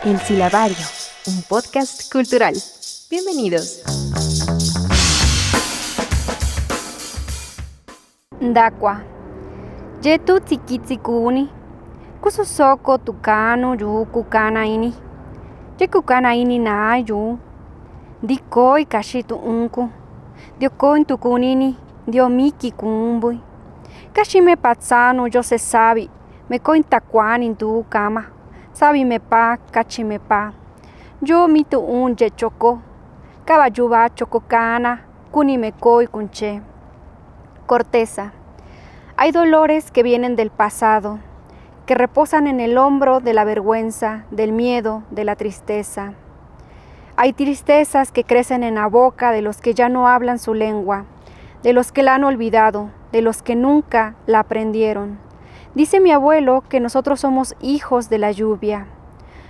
El Silabario, un podcast cultural. Bienvenidos. Dakwa. Yetu tsikitsikuni. Kususoko tukano yu kukana ini. Ye kukana ini na yu. Dikoi kashitu unku. Diokoi tukunini. Diomiki kumbui. Kashime patsano yo se sabi. Me kointakwani tu kama. Sabi me pa, kachime pa. Yo mitu un ye choco. Kabayuba chococana. Kuni me koi kunche. Corteza. Hay dolores que vienen del pasado, que reposan en el hombro de la vergüenza, del miedo, de la tristeza. Hay tristezas que crecen en la boca de los que ya no hablan su lengua, de los que la han olvidado, de los que nunca la aprendieron. Dice mi abuelo que nosotros somos hijos de la lluvia.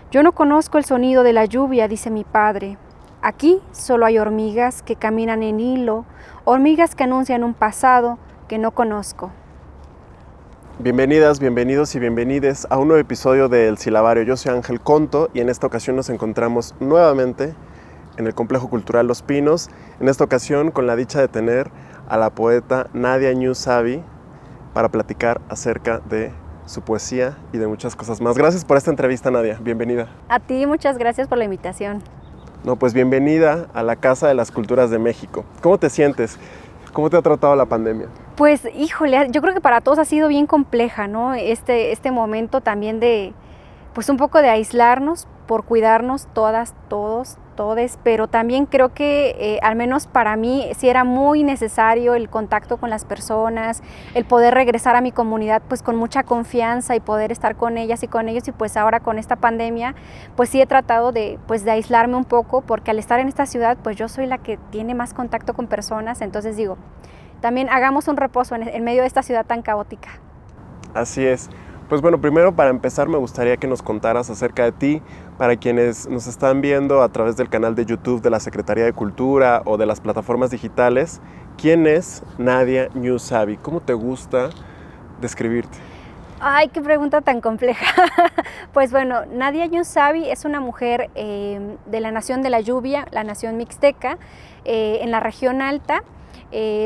Yo no conozco el sonido de la lluvia, dice mi padre. Aquí solo hay hormigas que caminan en hilo, hormigas que anuncian un pasado que no conozco. Bienvenidas, bienvenidos y bienvenides a un nuevo episodio de El Silabario. Yo soy Ángel Conto y en esta ocasión nos encontramos nuevamente en el Complejo Cultural Los Pinos. En esta ocasión con la dicha de tener a la poeta Nadia Ñusabi para platicar acerca de su poesía y de muchas cosas más. Gracias por esta entrevista, Nadia. Bienvenida. A ti, muchas gracias por la invitación. No, pues bienvenida a la Casa de las Culturas de México. ¿Cómo te sientes? ¿Cómo te ha tratado la pandemia? Pues, híjole, yo creo que para todos ha sido bien compleja, ¿no? Este momento también de, pues un poco de aislarnos por cuidarnos todas, todos, todes, pero también creo que al menos para mí sí era muy necesario el contacto con las personas, el poder regresar a mi comunidad pues con mucha confianza y poder estar con ellas y con ellos, y pues ahora con esta pandemia pues sí he tratado de aislarme un poco, porque al estar en esta ciudad pues yo soy la que tiene más contacto con personas, entonces digo, también hagamos un reposo en medio de esta ciudad tan caótica. Así es. Pues bueno, primero para empezar me gustaría que nos contaras acerca de ti, para quienes nos están viendo a través del canal de YouTube de la Secretaría de Cultura o de las plataformas digitales. ¿Quién es Nadia Ñusabi? ¿Cómo te gusta describirte? Ay, qué pregunta tan compleja. Pues bueno, Nadia Ñusabi es una mujer de la Nación de la Lluvia, la Nación Mixteca, en la región alta.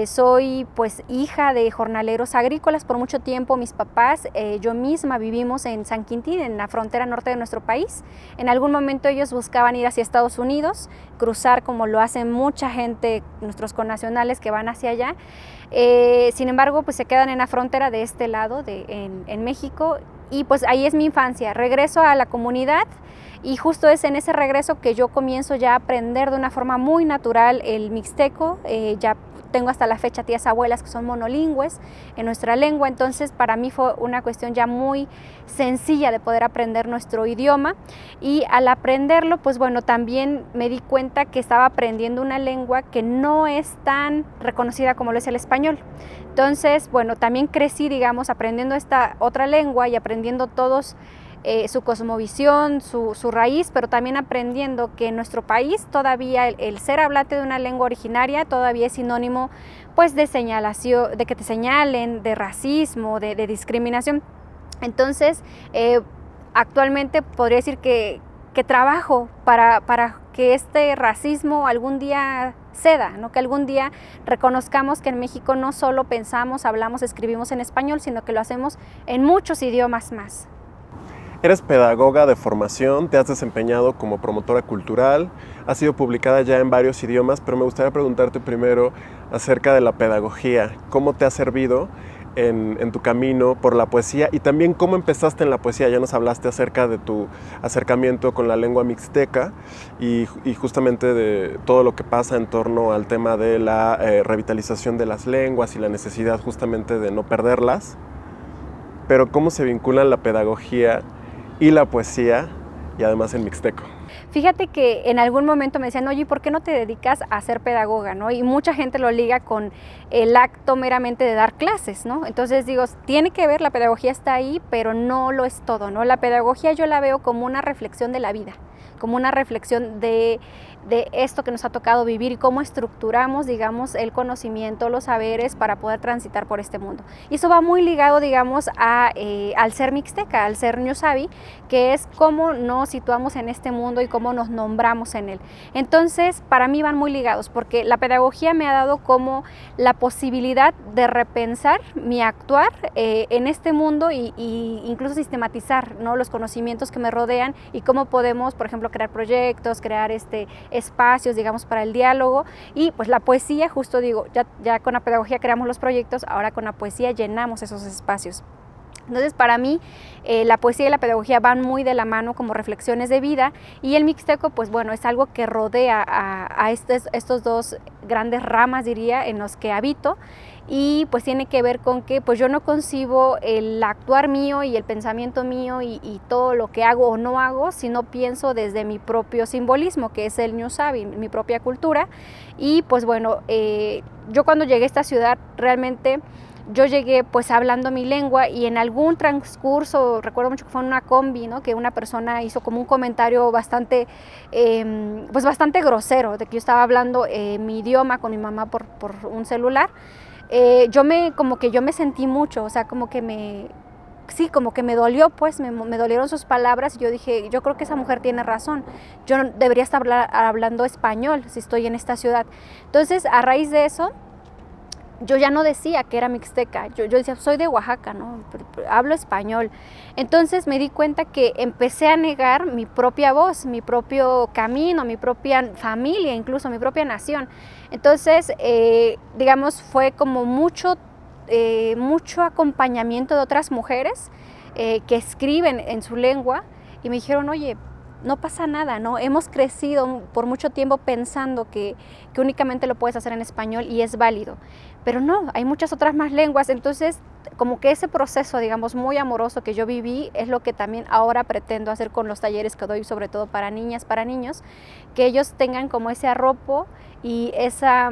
Soy pues hija de jornaleros agrícolas por mucho tiempo. Mis papás, yo misma vivimos en San Quintín, en la frontera norte de nuestro país. En algún momento ellos buscaban ir hacia Estados Unidos, cruzar como lo hacen mucha gente, nuestros connacionales que van hacia allá. Sin embargo, pues se quedan en la frontera de este lado, en México, y pues ahí es mi infancia. Regreso a la comunidad y justo es en ese regreso que yo comienzo ya a aprender de una forma muy natural el mixteco. Ya tengo hasta la fecha tías abuelas que son monolingües en nuestra lengua, entonces para mí fue una cuestión ya muy sencilla de poder aprender nuestro idioma, y al aprenderlo pues bueno, también me di cuenta que estaba aprendiendo una lengua que no es tan reconocida como lo es el español. Entonces bueno, también crecí digamos aprendiendo esta otra lengua y aprendiendo todos su cosmovisión, su raíz, pero también aprendiendo que en nuestro país todavía el ser hablante de una lengua originaria todavía es sinónimo pues de señalación, de que te señalen, de racismo, de discriminación. Entonces actualmente podría decir que trabajo para que este racismo algún día ceda, ¿no? Que algún día reconozcamos que en México no solo pensamos, hablamos, escribimos en español, sino que lo hacemos en muchos idiomas más. Eres pedagoga de formación, te has desempeñado como promotora cultural, has sido publicada ya en varios idiomas, pero me gustaría preguntarte primero acerca de la pedagogía. ¿Cómo te ha servido en tu camino por la poesía? Y también cómo empezaste en la poesía. Ya nos hablaste acerca de tu acercamiento con la lengua mixteca y justamente de todo lo que pasa en torno al tema de la revitalización de las lenguas y la necesidad justamente de no perderlas. Pero ¿cómo se vinculan la pedagogía y la poesía, y además el mixteco? Fíjate que en algún momento me decían, oye, ¿por qué no te dedicas a ser pedagoga, no? Y mucha gente lo liga con el acto meramente de dar clases, ¿no? Entonces digo, tiene que ver, la pedagogía está ahí, pero no lo es todo, ¿no? La pedagogía yo la veo como una reflexión de la vida, como una reflexión de esto que nos ha tocado vivir y cómo estructuramos, digamos, el conocimiento, los saberes para poder transitar por este mundo. Y eso va muy ligado, digamos, al ser mixteca, al ser ñusabi, que es cómo nos situamos en este mundo y cómo nos nombramos en él. Entonces, para mí van muy ligados, porque la pedagogía me ha dado como la posibilidad de repensar mi actuar en este mundo y incluso sistematizar, ¿no?, los conocimientos que me rodean y cómo podemos, por ejemplo, crear proyectos, crear espacios, digamos, para el diálogo. Y pues la poesía, justo digo, ya con la pedagogía creamos los proyectos, ahora con la poesía llenamos esos espacios. Entonces, para mí, la poesía y la pedagogía van muy de la mano como reflexiones de vida, y el mixteco, pues bueno, es algo que rodea a estos dos grandes ramas, diría, en los que habito, y pues tiene que ver con que pues yo no concibo el actuar mío y el pensamiento mío y todo lo que hago o no hago, sino pienso desde mi propio simbolismo, que es el ñusabi, mi propia cultura. Y pues bueno, yo cuando llegué a esta ciudad realmente yo llegué pues hablando mi lengua, y en algún transcurso, recuerdo mucho que fue en una combi, ¿no?, que una persona hizo como un comentario bastante, pues bastante grosero, de que yo estaba hablando mi idioma con mi mamá por un celular. Como que yo me sentí mucho, o sea, como que me dolió, pues me dolieron sus palabras, y yo dije, yo creo que esa mujer tiene razón, yo no debería estar hablando español si estoy en esta ciudad. Entonces, a raíz de eso, yo ya no decía que era mixteca, yo decía, soy de Oaxaca, ¿no?, hablo español. Entonces me di cuenta que empecé a negar mi propia voz, mi propio camino, mi propia familia, incluso mi propia nación. Entonces, digamos, fue como mucho acompañamiento de otras mujeres que escriben en su lengua, y me dijeron, oye, no pasa nada, ¿no? Hemos crecido por mucho tiempo pensando que únicamente lo puedes hacer en español y es válido, pero no, hay muchas otras más lenguas. Entonces, como que ese proceso, digamos, muy amoroso que yo viví es lo que también ahora pretendo hacer con los talleres que doy, sobre todo para niñas, para niños, que ellos tengan como ese arropo y esa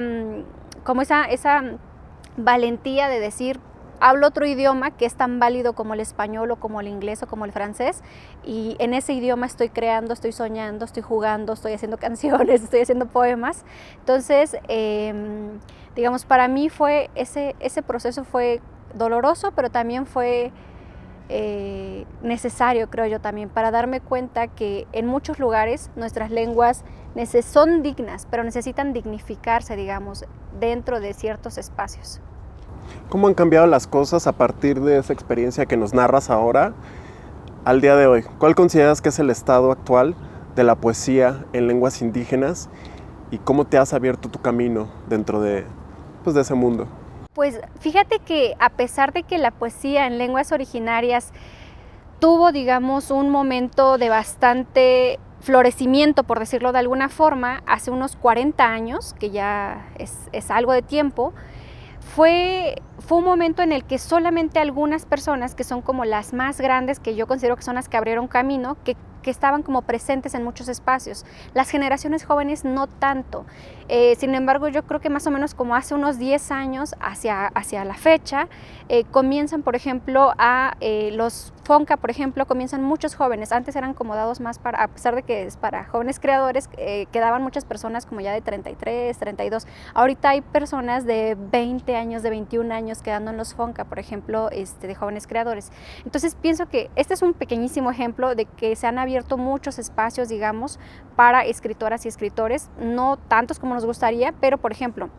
valentía de decir, hablo otro idioma que es tan válido como el español o como el inglés o como el francés, y en ese idioma estoy creando, estoy soñando, estoy jugando, estoy haciendo canciones, estoy haciendo poemas. Entonces, digamos, para mí fue ese proceso fue doloroso, pero también fue necesario, creo yo también, para darme cuenta que en muchos lugares nuestras lenguas son dignas, pero necesitan dignificarse, digamos, dentro de ciertos espacios. ¿Cómo han cambiado las cosas a partir de esa experiencia que nos narras ahora al día de hoy? ¿Cuál consideras que es el estado actual de la poesía en lenguas indígenas y cómo te has abierto tu camino dentro de ese mundo? Pues fíjate que a pesar de que la poesía en lenguas originarias tuvo, digamos, un momento de bastante florecimiento, por decirlo de alguna forma, hace unos 40 años, que ya es algo de tiempo, fue un momento en el que solamente algunas personas, que son como las más grandes, que yo considero que son las que abrieron camino, que estaban como presentes en muchos espacios. Las generaciones jóvenes no tanto. Sin embargo, yo creo que más o menos como hace unos 10 años hacia la fecha, comienzan, por ejemplo, los Fonca, por ejemplo, comienzan muchos jóvenes. Antes eran como dados más a pesar de que es para jóvenes creadores, quedaban muchas personas como ya de 33, 32. Ahorita hay personas de 20 años, de 21 años quedando en los Fonca, por ejemplo, de jóvenes creadores. Entonces pienso que este es un pequeñísimo ejemplo de que se han abierto muchos espacios, digamos, para escritoras y escritores, no tantos como nos gustaría, pero por ejemplo,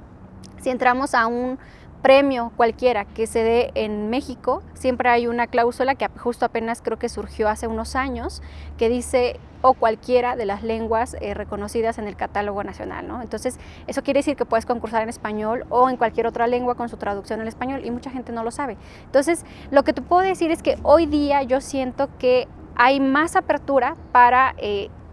si entramos a un premio cualquiera que se dé en México, siempre hay una cláusula que justo apenas creo que surgió hace unos años, que dice o cualquiera de las lenguas reconocidas en el catálogo nacional, ¿no? Entonces, eso quiere decir que puedes concursar en español o en cualquier otra lengua con su traducción al español, y mucha gente no lo sabe. Entonces, lo que te puedo decir es que hoy día yo siento que hay más apertura para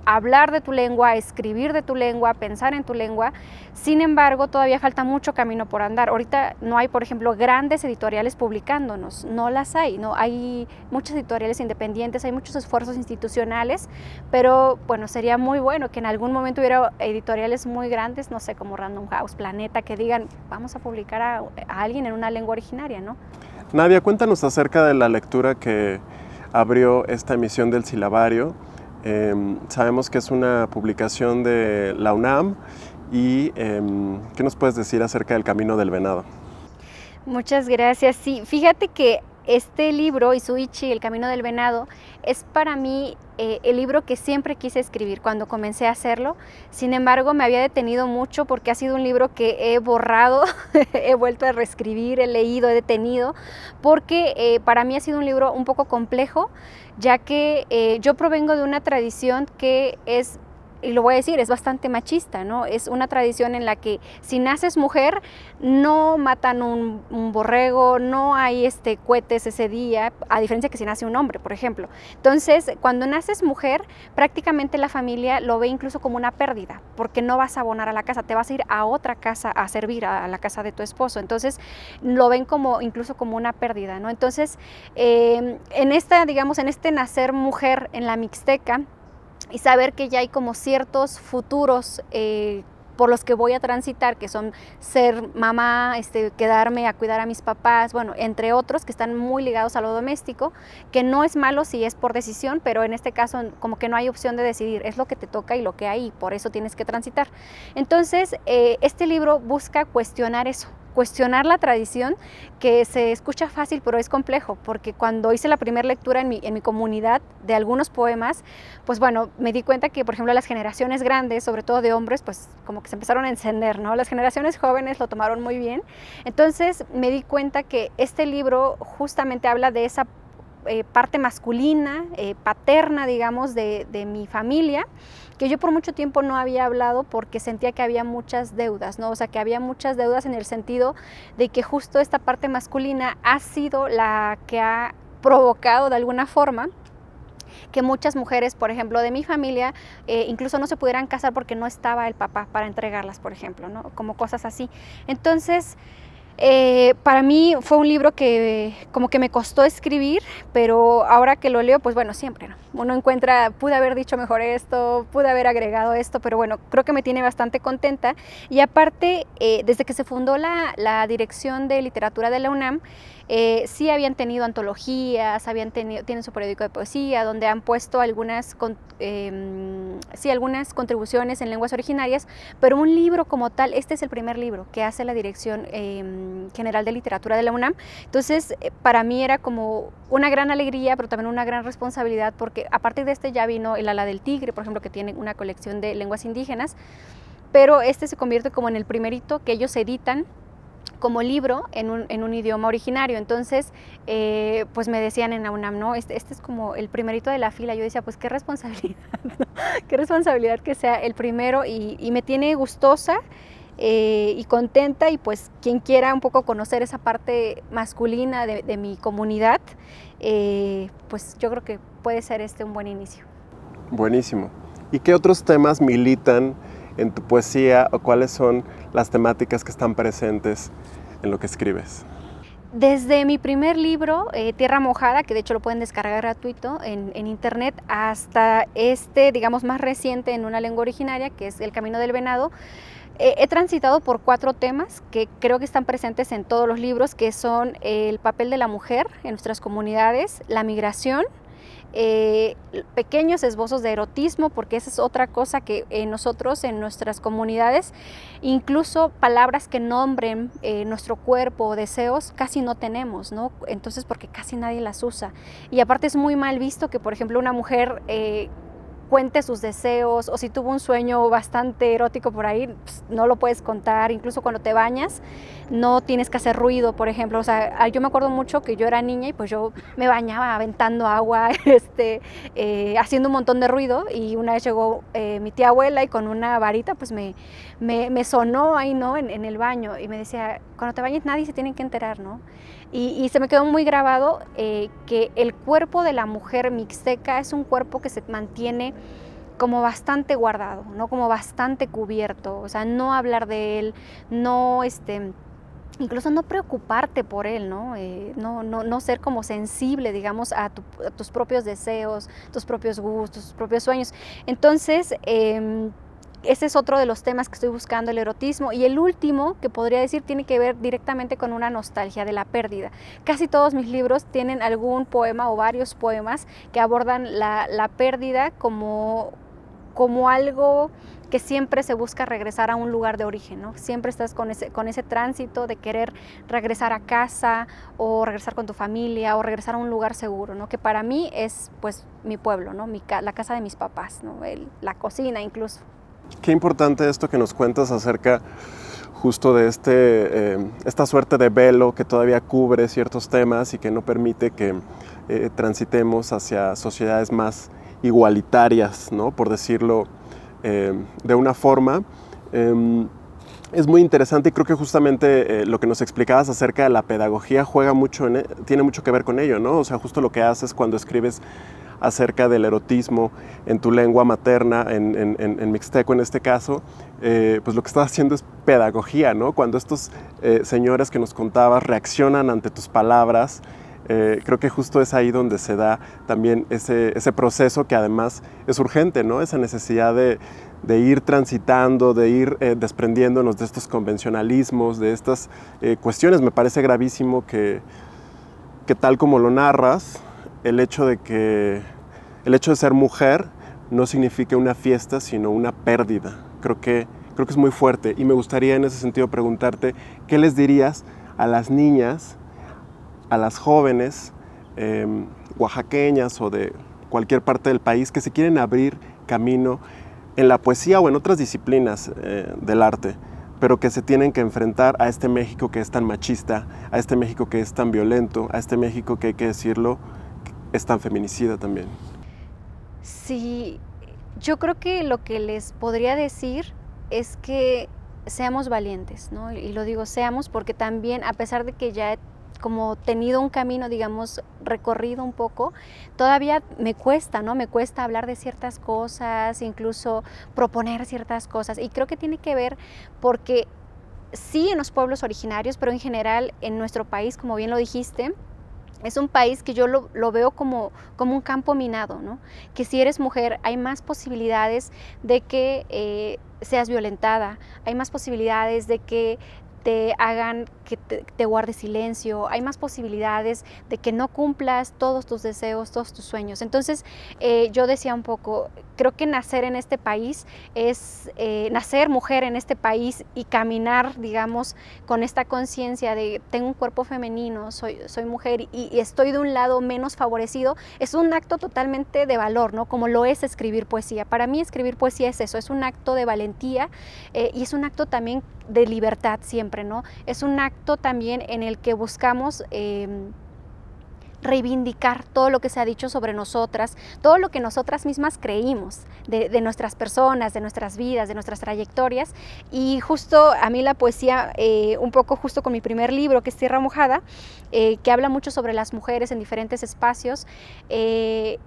hablar de tu lengua, escribir de tu lengua, pensar en tu lengua. Sin embargo, todavía falta mucho camino por andar. Ahorita no hay, por ejemplo, grandes editoriales publicándonos, no las hay, no hay muchas editoriales independientes, hay muchos esfuerzos institucionales, pero bueno, sería muy bueno que en algún momento hubiera editoriales muy grandes, no sé, como Random House, Planeta, que digan, vamos a publicar a alguien en una lengua originaria, ¿no? Nadia, cuéntanos acerca de la lectura que abrió esta emisión del Silabario. Sabemos que es una publicación de la UNAM y ¿qué nos puedes decir acerca del Camino del Venado? Muchas gracias. Sí, fíjate que este libro, Izuichi, El Camino del Venado, es para mí el libro que siempre quise escribir cuando comencé a hacerlo. Sin embargo, me había detenido mucho porque ha sido un libro que he borrado, he vuelto a reescribir, he leído, he detenido, porque para mí ha sido un libro un poco complejo, ya que yo provengo de una tradición que es, y lo voy a decir, es bastante machista, ¿no? Es una tradición en la que si naces mujer, no matan un borrego, no hay cohetes ese día, a diferencia que si nace un hombre, por ejemplo. Entonces, cuando naces mujer, prácticamente la familia lo ve incluso como una pérdida, porque no vas a abonar a la casa, te vas a ir a otra casa a servir, a la casa de tu esposo. Entonces, lo ven como incluso como una pérdida, ¿no? Entonces, en este nacer mujer en la Mixteca, y saber que ya hay como ciertos futuros por los que voy a transitar, que son ser mamá, quedarme a cuidar a mis papás, bueno, entre otros que están muy ligados a lo doméstico, que no es malo si es por decisión, pero en este caso como que no hay opción de decidir, es lo que te toca y lo que hay, y por eso tienes que transitar. Entonces, este libro busca cuestionar eso, cuestionar la tradición, que se escucha fácil pero es complejo, porque cuando hice la primera lectura en mi comunidad de algunos poemas, pues bueno, me di cuenta que por ejemplo las generaciones grandes, sobre todo de hombres, pues como que se empezaron a encender, ¿no? Las generaciones jóvenes lo tomaron muy bien. Entonces me di cuenta que este libro justamente habla de esa parte masculina, paterna, digamos, de mi familia, que yo por mucho tiempo no había hablado porque sentía que había muchas deudas, ¿no? O sea, que había muchas deudas en el sentido de que justo esta parte masculina ha sido la que ha provocado de alguna forma que muchas mujeres, por ejemplo, de mi familia, incluso no se pudieran casar porque no estaba el papá para entregarlas, por ejemplo, ¿no? Como cosas así. Entonces, para mí fue un libro que como que me costó escribir, pero ahora que lo leo, pues bueno, siempre, ¿no? Uno encuentra, pude haber dicho mejor esto, pude haber agregado esto, pero bueno, creo que me tiene bastante contenta. Y aparte, desde que se fundó la Dirección de Literatura de la UNAM, sí habían tenido antologías, tienen su periódico de poesía, donde han puesto algunas contribuciones en lenguas originarias, pero un libro como tal, este es el primer libro que hace la Dirección General de Literatura de la UNAM. Entonces, para mí era como una gran alegría, pero también una gran responsabilidad, porque a partir de este ya vino El ala del tigre, por ejemplo, que tiene una colección de lenguas indígenas, pero este se convierte como en el primerito que ellos editan como libro en un idioma originario. Entonces, pues me decían en la UNAM, ¿no? Este es como el primerito de la fila. Yo decía, pues qué responsabilidad, ¿no? Qué responsabilidad que sea el primero, y me tiene gustosa y contenta, y pues quien quiera un poco conocer esa parte masculina de mi comunidad, pues yo creo que puede ser un buen inicio. Buenísimo. ¿Y qué otros temas militan en tu poesía, o cuáles son las temáticas que están presentes en lo que escribes? Desde mi primer libro, Tierra Mojada, que de hecho lo pueden descargar gratuito en internet, hasta digamos, más reciente en una lengua originaria, que es El Camino del Venado, he transitado por 4 temas que creo que están presentes en todos los libros, que son el papel de la mujer en nuestras comunidades, la migración, pequeños esbozos de erotismo, porque esa es otra cosa que nosotros en nuestras comunidades, incluso palabras que nombren nuestro cuerpo o deseos, casi no tenemos, ¿no? Entonces, porque casi nadie las usa. Y aparte es muy mal visto que, por ejemplo, una mujer cuente sus deseos, o si tuvo un sueño bastante erótico por ahí, pues no lo puedes contar. Incluso cuando te bañas no tienes que hacer ruido, por ejemplo. O sea, yo me acuerdo mucho que yo era niña y pues yo me bañaba aventando agua, haciendo un montón de ruido, y una vez llegó mi tía abuela y con una varita pues me sonó ahí, ¿no? En el baño, y me decía, cuando te bañes nadie se tiene que enterar, ¿no? Y se me quedó muy grabado que el cuerpo de la mujer mixteca es un cuerpo que se mantiene como bastante guardado, ¿no? Como bastante cubierto, o sea, no hablar de él, no incluso no preocuparte por él, ¿no? No ser como sensible, digamos, a tus propios deseos, tus propios gustos, tus propios sueños. Entonces, ese es otro de los temas que estoy buscando, el erotismo. Y el último, que podría decir, tiene que ver directamente con una nostalgia de la pérdida. Casi todos mis libros tienen algún poema o varios poemas que abordan la pérdida como algo que siempre se busca regresar a un lugar de origen, ¿no? Siempre estás con ese tránsito de querer regresar a casa o regresar con tu familia o regresar a un lugar seguro, ¿no? Que para mí es pues mi pueblo, ¿no? La casa de mis papás, ¿no? La cocina incluso. Qué importante esto que nos cuentas acerca justo de esta suerte de velo que todavía cubre ciertos temas y que no permite que transitemos hacia sociedades más igualitarias, ¿no? Por decirlo de una forma. Es muy interesante y creo que justamente lo que nos explicabas acerca de la pedagogía tiene mucho que ver con ello, ¿no? O sea, justo lo que haces cuando escribes acerca del erotismo en tu lengua materna, en mixteco en este caso, pues lo que estás haciendo es pedagogía, ¿no? Cuando estos señores que nos contabas reaccionan ante tus palabras, creo que justo es ahí donde se da también ese proceso que además es urgente, ¿no? Esa necesidad de ir transitando, de ir desprendiéndonos de estos convencionalismos, de estas cuestiones. Me parece gravísimo que tal como lo narras, el hecho de ser mujer no significa una fiesta, sino una pérdida. Creo que es muy fuerte y me gustaría en ese sentido preguntarte, ¿qué les dirías a las niñas, a las jóvenes oaxaqueñas o de cualquier parte del país que se quieren abrir camino en la poesía o en otras disciplinas del arte, pero que se tienen que enfrentar a este México que es tan machista, a este México que es tan violento, a este México que hay que decirlo, es tan feminicida también? Sí, yo creo que lo que les podría decir es que seamos valientes, ¿no? Y lo digo seamos porque también, a pesar de que ya he como tenido un camino, digamos, recorrido un poco, todavía me cuesta, ¿no? Me cuesta hablar de ciertas cosas, incluso proponer ciertas cosas. Y creo que tiene que ver porque sí en los pueblos originarios, pero en general en nuestro país, como bien lo dijiste, es un país que yo lo veo como un campo minado, ¿no? Que si eres mujer hay más posibilidades de que seas violentada, hay más posibilidades de que te hagan que te guardes silencio, hay más posibilidades de que no cumplas todos tus deseos, todos tus sueños. Entonces yo decía un poco, creo que nacer en este país es nacer mujer en este país y caminar, digamos, con esta conciencia de tengo un cuerpo femenino, soy mujer y estoy de un lado menos favorecido, es un acto totalmente de valor, ¿no? Como lo es escribir poesía. Para mí escribir poesía es eso, es un acto de valentía y es un acto también de libertad siempre, ¿no? Es un acto también en el que buscamos reivindicar todo lo que se ha dicho sobre nosotras, todo lo que nosotras mismas creímos de nuestras personas, de nuestras vidas, de nuestras trayectorias. Y justo a mí la poesía, un poco justo con mi primer libro, que es Tierra Mojada, que habla mucho sobre las mujeres en diferentes espacios, de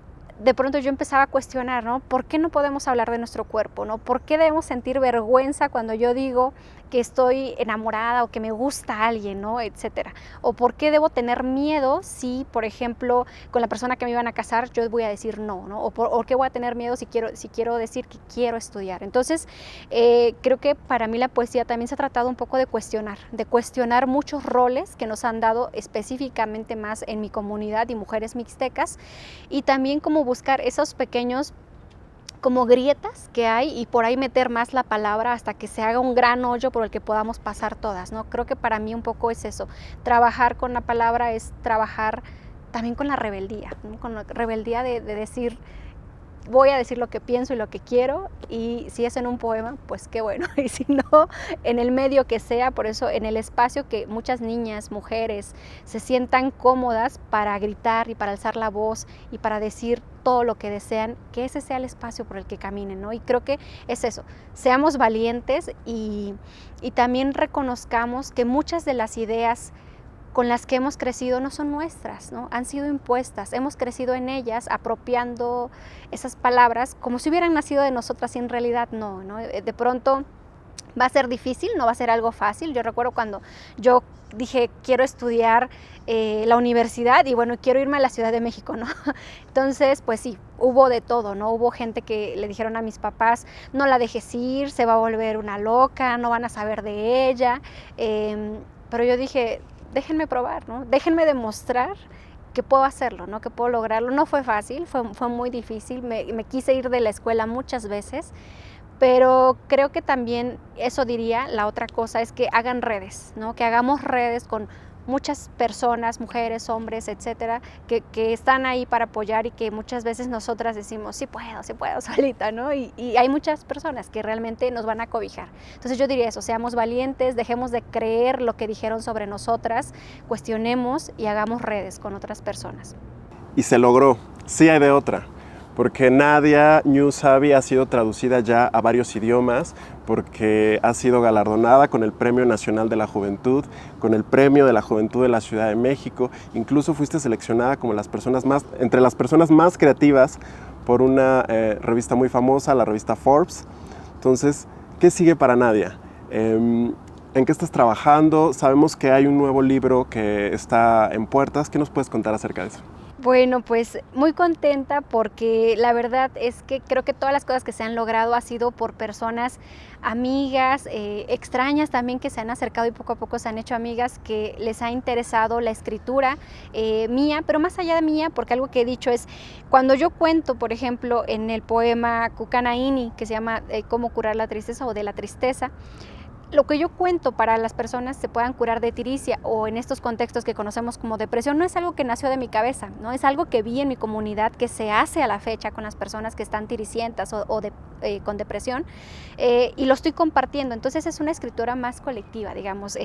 pronto yo empezaba a cuestionar, ¿no? ¿Por qué no podemos hablar de nuestro cuerpo, ¿no? ¿Por qué debemos sentir vergüenza cuando yo digo que estoy enamorada o que me gusta a alguien, ¿no? Etcétera. O ¿por qué debo tener miedo si, por ejemplo, con la persona que me iban a casar yo voy a decir no, ¿no? O ¿qué voy a tener miedo si quiero decir que quiero estudiar? Entonces, creo que para mí la poesía también se ha tratado un poco de cuestionar muchos roles que nos han dado específicamente más en mi comunidad y mujeres mixtecas, y también como buscar esos pequeños como grietas que hay y por ahí meter más la palabra hasta que se haga un gran hoyo por el que podamos pasar todas, ¿no? Creo que para mí un poco es eso, trabajar con la palabra es trabajar también con la rebeldía, ¿no? Con la rebeldía de decir, voy a decir lo que pienso y lo que quiero, y si es en un poema, pues qué bueno, y si no, en el medio que sea, por eso en el espacio que muchas niñas, mujeres se sientan cómodas para gritar y para alzar la voz y para decir todo lo que desean, que ese sea el espacio por el que caminen, ¿no? Y creo que es eso, seamos valientes y también reconozcamos que muchas de las ideas con las que hemos crecido no son nuestras, ¿no? Han sido impuestas, hemos crecido en ellas apropiando esas palabras como si hubieran nacido de nosotras y en realidad no, ¿no? De pronto va a ser difícil, no va a ser algo fácil. Yo recuerdo cuando yo dije quiero estudiar la universidad y bueno, quiero irme a la Ciudad de México, ¿no? Entonces, pues sí, hubo de todo, ¿no? Hubo gente que le dijeron a mis papás, no la dejes ir, se va a volver una loca, no van a saber de ella, pero yo dije, déjenme probar, ¿no? Déjenme demostrar que puedo hacerlo, ¿no? Que puedo lograrlo. No fue fácil, fue muy difícil, me quise ir de la escuela muchas veces, pero creo que también eso diría, la otra cosa es que hagan redes, ¿no? Que hagamos redes con muchas personas, mujeres, hombres, etcétera, que están ahí para apoyar y que muchas veces nosotras decimos, sí puedo solita, ¿no? Y hay muchas personas que realmente nos van a cobijar. Entonces yo diría eso, seamos valientes, dejemos de creer lo que dijeron sobre nosotras, cuestionemos y hagamos redes con otras personas. Y se logró, sí hay de otra. Porque Nadia Ñusabi ha sido traducida ya a varios idiomas, porque ha sido galardonada con el Premio Nacional de la Juventud, con el Premio de la Juventud de la Ciudad de México, incluso fuiste seleccionada como entre las personas más creativas por una revista muy famosa, la revista Forbes. Entonces, ¿qué sigue para Nadia? ¿En qué estás trabajando? Sabemos que hay un nuevo libro que está en puertas. ¿Qué nos puedes contar acerca de eso? Bueno, pues muy contenta porque la verdad es que creo que todas las cosas que se han logrado ha sido por personas amigas, extrañas también que se han acercado y poco a poco se han hecho amigas que les ha interesado la escritura mía, pero más allá de mía, porque algo que he dicho es, cuando yo cuento, por ejemplo, en el poema Kukanaini, que se llama Cómo curar la tristeza o de la tristeza, lo que yo cuento para las personas se puedan curar de tiricia o en estos contextos que conocemos como depresión no es algo que nació de mi cabeza, ¿no? Es algo que vi en mi comunidad que se hace a la fecha con las personas que están tiricientas con depresión y lo estoy compartiendo. Entonces es una escritura más colectiva, digamos.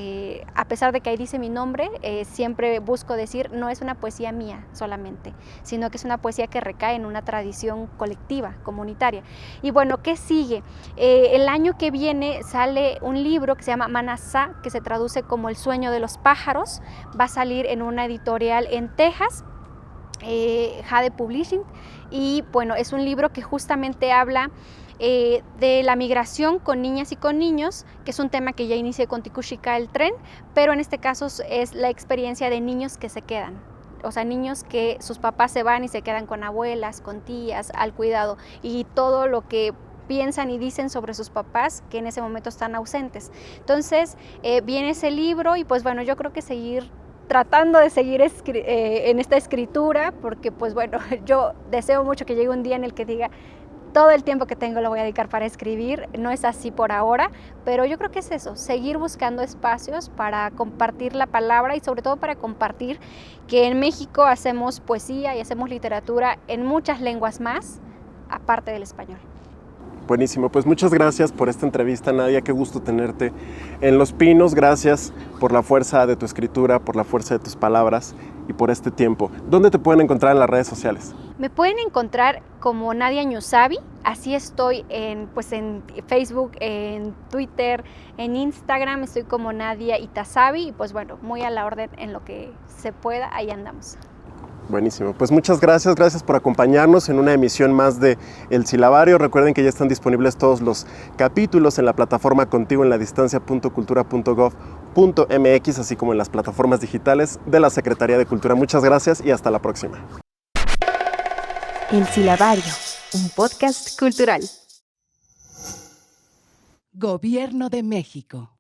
A pesar de que ahí dice mi nombre, siempre busco decir no es una poesía mía solamente, sino que es una poesía que recae en una tradición colectiva, comunitaria. Y bueno, ¿qué sigue? El año que viene sale un libro que se llama Manasá, que se traduce como El sueño de los pájaros. Va a salir en una editorial en Texas, Jade Publishing, y bueno, es un libro que justamente habla de la migración con niñas y con niños, que es un tema que ya inicié con Tikushika el tren, pero en este caso es la experiencia de niños que se quedan. O sea, niños que sus papás se van y se quedan con abuelas, con tías, al cuidado, y todo lo que piensan y dicen sobre sus papás que en ese momento están ausentes. Entonces viene ese libro y pues bueno, yo creo que tratando de seguir en esta escritura, porque pues bueno, yo deseo mucho que llegue un día en el que diga todo el tiempo que tengo lo voy a dedicar para escribir. No es así por ahora, pero yo creo que es eso, seguir buscando espacios para compartir la palabra y sobre todo para compartir que en México hacemos poesía y hacemos literatura en muchas lenguas más, aparte del español. Buenísimo, pues muchas gracias por esta entrevista, Nadia, qué gusto tenerte en Los Pinos, gracias por la fuerza de tu escritura, por la fuerza de tus palabras y por este tiempo. ¿Dónde te pueden encontrar en las redes sociales? Me pueden encontrar como Nadia Ñusabi, así estoy en Facebook, en Twitter, en Instagram, estoy como Nadia Itasabi y pues bueno, muy a la orden en lo que se pueda, ahí andamos. Buenísimo, pues muchas gracias por acompañarnos en una emisión más de El Silabario. Recuerden que ya están disponibles todos los capítulos en la plataforma contiguoenladistancia.cultura.gov.mx, así como en las plataformas digitales de la Secretaría de Cultura. Muchas gracias y hasta la próxima. El Silabario, un podcast cultural. Gobierno de México.